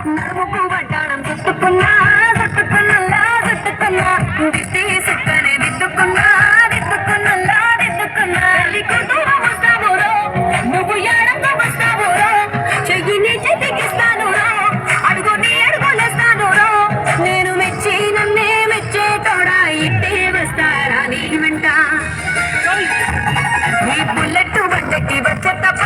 నడుముకు వడ్డాణం చుట్టుకున్నా చుట్టుకున్నల్లా చుట్టుకున్నా విత్తి సుక్కనే దిద్దుకున్నా దిద్దుకున్నల్లా దిద్దుకున్నా కూతురు వస్తావురో నువ్వు ఏడంగా వస్తావురో చెయ్యి నీ చేతికిస్తాను రో అడుగు నీ అడుగులేస్తాను రో నేను మెచ్చి నన్నే మెచ్చే తోడా ఇట్టే వస్తారా నీ వెంట నీ బుల్లెట్ బండకి వచ్చే తప్ప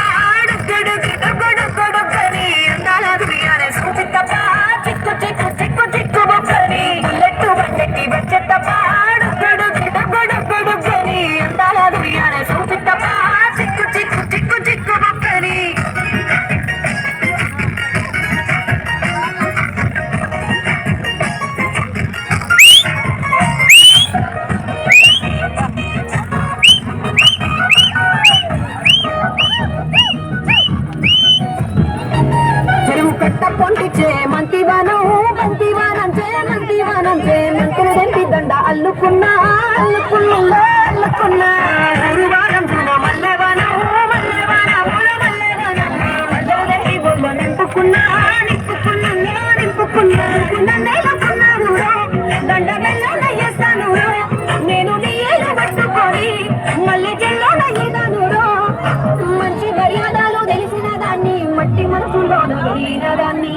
అల్లుకున్నా అల్లుకున్నా అల్లుకున్నా గురువారం మల్లెవనం నింపుకున్నా నింపుకున్నా నింపుకున్నా నేలకున్నాను దండ వెళ్ళేస్తాను నేను నీ ఏలు పట్టుకొని మళ్ళీ చెల్లో నయ్యేదాను మంచి మర్యాదలు తెలిసిన దాన్ని మట్టి మనసులో తెలియన దాన్ని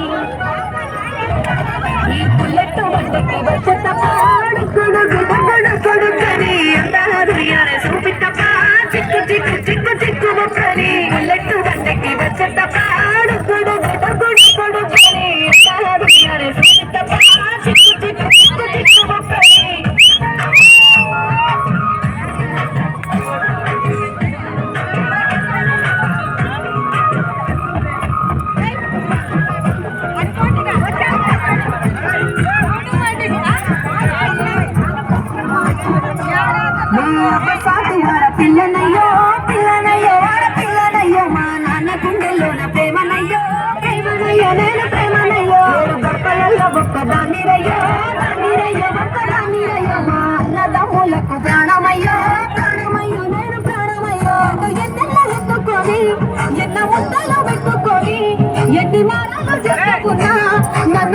ఈ బుల్లెట్ బండకి వచ్చే తప్ప కొడుకని చూపి తప్ప చిక్కు చిక్కు చిక్కు చిక్కు బొక్కని బుల్లెట్ బండకి వచ్చే తప్ప కొడుకని చూపి తప్ప చిక్కు చిక్కు చిక్కు చిక్కు బొక్కని పిల్లనయ్యో